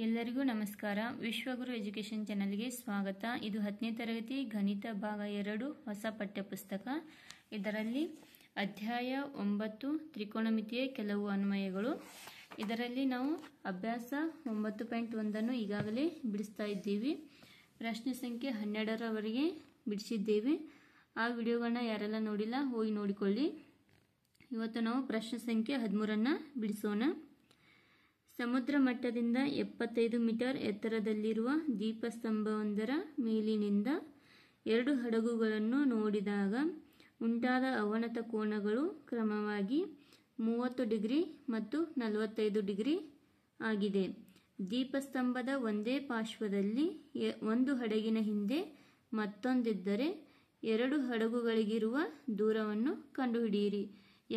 ಎಲ್ಲರಿಗೂ ನಮಸ್ಕಾರ. ವಿಶ್ವಗುರು ಎಜುಕೇಶನ್ ಚಾನೆಲ್ಗೆ ಸ್ವಾಗತ. ಇದು 10ನೇ ತರಗತಿ ಗಣಿತ ಭಾಗ 2 ಹೊಸ ಪಠ್ಯಪುಸ್ತಕ. ಇದರಲ್ಲಿ ಅಧ್ಯಾಯ 9 ತ್ರಿಕೋನಮಿತಿಯ ಕೆಲವು ಅನ್ವಯಗಳು. ಇದರಲ್ಲಿ ನಾವು ಅಭ್ಯಾಸ 9.1 ಅನ್ನು ಈಗಾಗಲೇ ಬಿಡಿಸ್ತಾ ಇದ್ದೀವಿ. ಪ್ರಶ್ನೆ ಸಂಖ್ಯೆ 12ರವರೆಗೆ ಬಿಡಿಸಿದ್ದೇವೆ. ಆ ವಿಡಿಯೋಗಳನ್ನ ಯಾರೆಲ್ಲ ನೋಡಿಲ್ಲ ಹೋಗಿ ನೋಡಿಕೊಳ್ಳಿ. ಇವತ್ತು ನಾವು ಪ್ರಶ್ನೆ ಸಂಖ್ಯೆ 13ಅನ್ನು ಬಿಡಿಸೋಣ. ಸಮುದ್ರ ಮಟ್ಟದಿಂದ 75 ಮೀಟರ್ ಎತ್ತರದಲ್ಲಿರುವ ದೀಪಸ್ತಂಭವೊಂದರ ಮೇಲಿನಿಂದ 2 ಹಡಗುಗಳನ್ನು ನೋಡಿದಾಗ ಉಂಟಾದ ಅವನತ ಕೋನಗಳು ಕ್ರಮವಾಗಿ 30 ಡಿಗ್ರಿ ಮತ್ತು 45 ಡಿಗ್ರಿ ಆಗಿದೆ. ದೀಪಸ್ತಂಭದ ಒಂದೇ ಪಾರ್ಶ್ವದಲ್ಲಿ ಒಂದು ಹಡಗಿನ ಹಿಂದೆ ಮತ್ತೊಂದಿದ್ದರೆ 2 ಹಡಗುಗಳಿಗಿರುವ ದೂರವನ್ನು ಕಂಡುಹಿಡಿಯಿರಿ.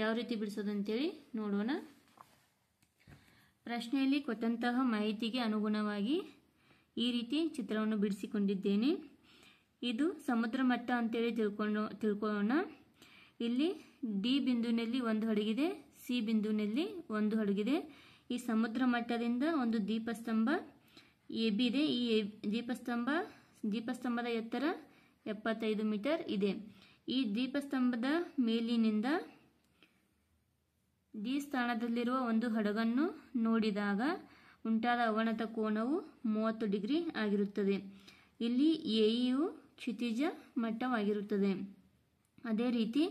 ಯಾವ ರೀತಿ ಬಿಡಿಸೋದಂತೇಳಿ ನೋಡೋಣ. ಪ್ರಶ್ನೆಯಲ್ಲಿ ಕೊಟ್ಟಂತಹ ಮಾಹಿತಿಗೆ ಅನುಗುಣವಾಗಿ ಈ ರೀತಿ ಚಿತ್ರವನ್ನು ಬಿಡಿಸಿಕೊಂಡಿದ್ದೇನೆ. ಇದು ಸಮುದ್ರ ಮಟ್ಟ ಅಂತೇಳಿ ತಿಳ್ಕೊಳ್ಳೋಣ. ಇಲ್ಲಿ ಡಿ ಬಿಂದುವಿನಲ್ಲಿ ಒಂದು ಹಡಗಿದೆ, ಸಿ ಬಿಂದುವಿನಲ್ಲಿ ಒಂದು ಹಡಗಿದೆ. ಈ ಸಮುದ್ರ ಮಟ್ಟದಿಂದ ಒಂದು ದೀಪಸ್ತಂಭ ಎ ಬಿ ಇದೆ. ಈ ದೀಪಸ್ತಂಭದ ಎತ್ತರ 75 ಮೀಟರ್ ಇದೆ. ಈ ದೀಪಸ್ತಂಭದ ಮೇಲಿನಿಂದ ಡಿ ಸ್ಥಾನದಲ್ಲಿರುವ ಒಂದು ಹಡಗನ್ನು ನೋಡಿದಾಗ ಉಂಟಾದ ಅವನತ ಕೋನವು 30 ಡಿಗ್ರಿ ಆಗಿರುತ್ತದೆ. ಇಲ್ಲಿ ಎಯು ಕ್ಷಿತಿಜ ಮಟ್ಟವಾಗಿರುತ್ತದೆ. ಅದೇ ರೀತಿ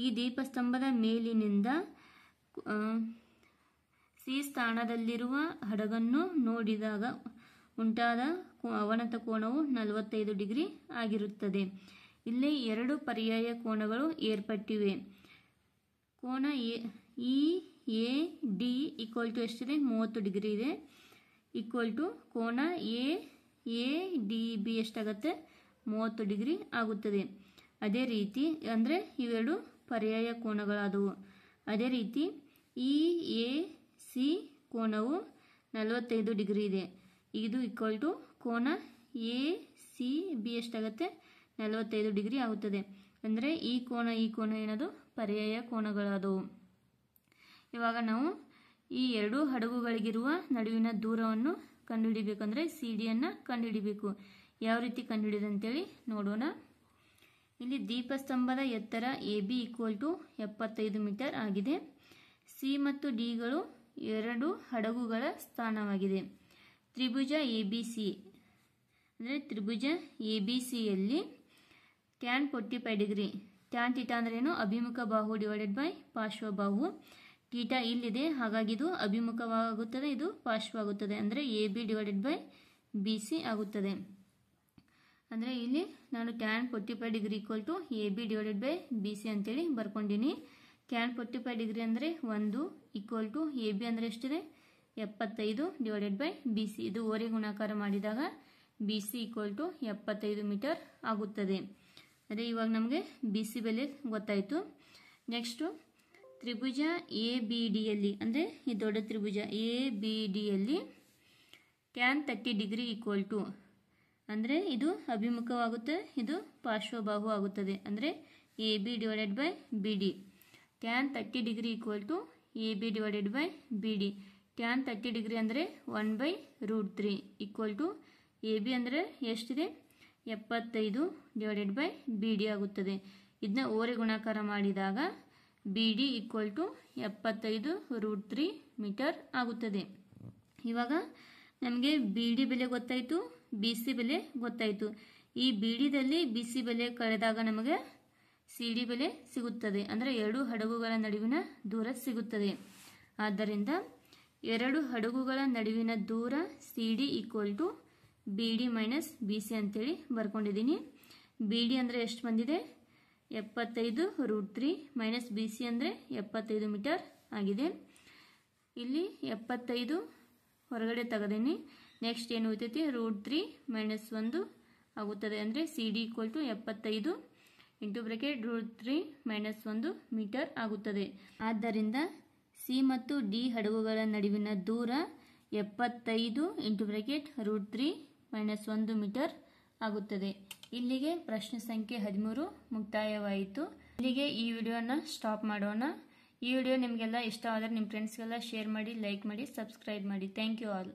ಈ ದೀಪಸ್ತಂಭದ ಮೇಲಿನಿಂದ ಸಿ ಸ್ಥಾನದಲ್ಲಿರುವ ಹಡಗನ್ನು ನೋಡಿದಾಗ ಉಂಟಾದ ಅವನತ ಕೋನವು 45 ಡಿಗ್ರಿ ಆಗಿರುತ್ತದೆ. ಇಲ್ಲಿ 2 ಪರ್ಯಾಯ ಕೋನಗಳು ಏರ್ಪಟ್ಟಿವೆ. ಕೋನ E A D equal to ಎಷ್ಟಿದೆ? 30 ಡಿಗ್ರಿ ಇದೆ. ಈಕ್ವಲ್ ಟು ಕೋನ ಎ ಡಿ ಬಿ ಎಷ್ಟಾಗುತ್ತೆ? 30 ಡಿಗ್ರಿ ಆಗುತ್ತದೆ. ಅದೇ ರೀತಿ ಅಂದರೆ ಇವೆರಡು ಪರ್ಯಾಯ ಕೋನಗಳಾದವು. ಅದೇ ರೀತಿ ಇ ಎ ಸಿ ಕೋನವು 45 ಡಿಗ್ರಿ ಇದೆ. ಇದು ಈಕ್ವಲ್ ಟು ಕೋನ ಎ ಸಿ ಬಿ ಎಷ್ಟಾಗುತ್ತೆ? 45 ಡಿಗ್ರಿ ಆಗುತ್ತದೆ. ಅಂದರೆ ಈ ಕೋನ ಏನದು? ಪರ್ಯಾಯ ಕೋನಗಳಾದವು. ಇವಾಗ ನಾವು ಈ 2 ಹಡಗುಗಳಿಗಿರುವ ನಡುವಿನ ದೂರವನ್ನು ಕಂಡುಹಿಡಿಬೇಕಂದ್ರೆ ಸಿ ಡಿಯನ್ನು ಕಂಡುಹಿಡಿಬೇಕು. ಯಾವ ರೀತಿ ಕಂಡುಹಿಡಿದಂತೇಳಿ ನೋಡೋಣ. ಇಲ್ಲಿ ದೀಪಸ್ತಂಭದ ಎತ್ತರ A B equal to 75 metre ಆಗಿದೆ. ಸಿ ಮತ್ತು ಡಿಗಳು 2 ಹಡಗುಗಳ ಸ್ಥಾನವಾಗಿದೆ. ತ್ರಿಭುಜ ಎ ಬಿ ಸಿ ಅಂದರೆ ತ್ರಿಭುಜ ಎ ಬಿ ಸಿಯಲ್ಲಿ ಟ್ಯಾನ್ 45 ಡಿಗ್ರಿ. ಟ್ಯಾನ್ ಥೀಟಾ ಅಂದ್ರೆ ಏನು? ಅಭಿಮುಖ ಬಾಹು ಡಿವೈಡೆಡ್ ಬೈ ಪಾರ್ಶ್ವ ಬಾಹು. ಥೀಟಾ ಇಲ್ಲಿದೆ, ಹಾಗಾಗಿ ಇದು ಅಭಿಮುಖವಾಗುತ್ತದೆ, ಇದು ಪಾರ್ಶ್ವವಾಗುತ್ತದೆ. ಅಂದರೆ A B divided by B C ಆಗುತ್ತದೆ. ಅಂದರೆ ಇಲ್ಲಿ ನಾನು tan 45 degree equal to A B divided by B C ಅಂತೇಳಿ ಬರ್ಕೊಂಡಿನಿ. ಟ್ಯಾನ್ 45 ಡಿಗ್ರಿ ಅಂದರೆ 1 ಈಕ್ವಲ್ ಟು ಎ ಬಿ ಅಂದರೆ ಎಷ್ಟಿದೆ? 75 ಡಿವೈಡೆಡ್ ಬೈ ಬಿ ಸಿ. ಇದು ಓರೆ ಗುಣಾಕಾರ ಮಾಡಿದಾಗ B C equal to 75 metre ಆಗುತ್ತದೆ. ಅದೇ ಇವಾಗ ನಮಗೆ ಬಿ ಸಿ ಬೆಲೆ ಗೊತ್ತಾಯಿತು. ನೆಕ್ಸ್ಟು ತ್ರಿಭುಜ ಎ ಬಿ ಡಿಯಲ್ಲಿ ಅಂದರೆ ಈ ದೊಡ್ಡ ತ್ರಿಭುಜ ಎ ಬಿ ಡಿಯಲ್ಲಿ ಟ್ಯಾನ್ 30 ಡಿಗ್ರಿ ಈಕ್ವಲ್ ಟು ಅಂದರೆ ಇದು ಅಭಿಮುಖವಾಗುತ್ತೆ, ಇದು ಪಾರ್ಶ್ವಬಾಹು ಆಗುತ್ತದೆ. ಅಂದರೆ A B divided by B D. Tan 30 degree equal to A B divided by B D. Tan 30 degree ಅಂದರೆ 1/√3 ಈಕ್ವಲ್ ಟು ಎ ಬಿ ಅಂದರೆ ಎಷ್ಟಿದೆ? 75 ಡಿವೈಡೆಡ್ ಬೈ ಬಿ ಡಿ ಆಗುತ್ತದೆ. ಇದನ್ನ ಓರೆ ಗುಣಾಕಾರ ಮಾಡಿದಾಗ B D equal to 75√3 metre ಆಗುತ್ತದೆ. ಇವಾಗ ನಮಗೆ ಬಿ ಡಿ ಬೆಲೆ ಗೊತ್ತಾಯಿತು, ಬಿ ಸಿ ಬೆಲೆ ಗೊತ್ತಾಯಿತು. ಈ ಬಿ ಡಿದಲ್ಲಿ ಬಿ ಸಿ ಬೆಲೆ ಕಳೆದಾಗ ನಮಗೆ ಸಿ ಡಿ ಬೆಲೆ ಸಿಗುತ್ತದೆ. ಅಂದರೆ 2 ಹಡಗುಗಳ ನಡುವಿನ ದೂರ ಸಿಗುತ್ತದೆ. ಆದ್ದರಿಂದ 2 ಹಡಗುಗಳ ನಡುವಿನ ದೂರ C D equal to B D minus B C ಅಂತೇಳಿ ಬರ್ಕೊಂಡಿದ್ದೀನಿ. ಬಿ ಡಿ ಅಂದರೆ ಎಷ್ಟು ಬಂದಿದೆ? 75√3 ಮೈನಸ್ ಬಿ ಸಿ ಅಂದರೆ 75 ಮೀಟರ್ ಆಗಿದೆ. ಇಲ್ಲಿ 75 ಹೊರಗಡೆ ತೆಗೆದೀನಿ. ನೆಕ್ಸ್ಟ್ ಏನು ಉಳಿತೈತಿ? √3 ಮೈನಸ್ 1 ಆಗುತ್ತದೆ. ಅಂದರೆ C D equal to 75 into bracket √3 minus 1 metre ಆಗುತ್ತದೆ. ಆದ್ದರಿಂದ ಸಿ ಮತ್ತು ಡಿ ಹಡಗುಗಳ ನಡುವಿನ ದೂರ 75 ಇಂಟು ಬ್ರಾಕೆಟ್ √3 ಮೈನಸ್ 1 ಮೀಟರ್ ಆಗುತ್ತದೆ. ಇಲ್ಲಿಗೆ ಪ್ರಶ್ನೆ ಸಂಖ್ಯೆ 13 ಮುಕ್ತಾಯವಾಯಿತು. ಇಲ್ಲಿಗೆ ಈ ವಿಡಿಯೋನ ಸ್ಟಾಪ್ ಮಾಡೋಣ. ಈ ವಿಡಿಯೋ ನಿಮಗೆಲ್ಲ ಇಷ್ಟ ಆದರೆ ನಿಮ್ಮ ಫ್ರೆಂಡ್ಸ್ಗೆಲ್ಲ ಶೇರ್ ಮಾಡಿ, ಲೈಕ್ ಮಾಡಿ, ಸಬ್ಸ್ಕ್ರೈಬ್ ಮಾಡಿ. Thank you all.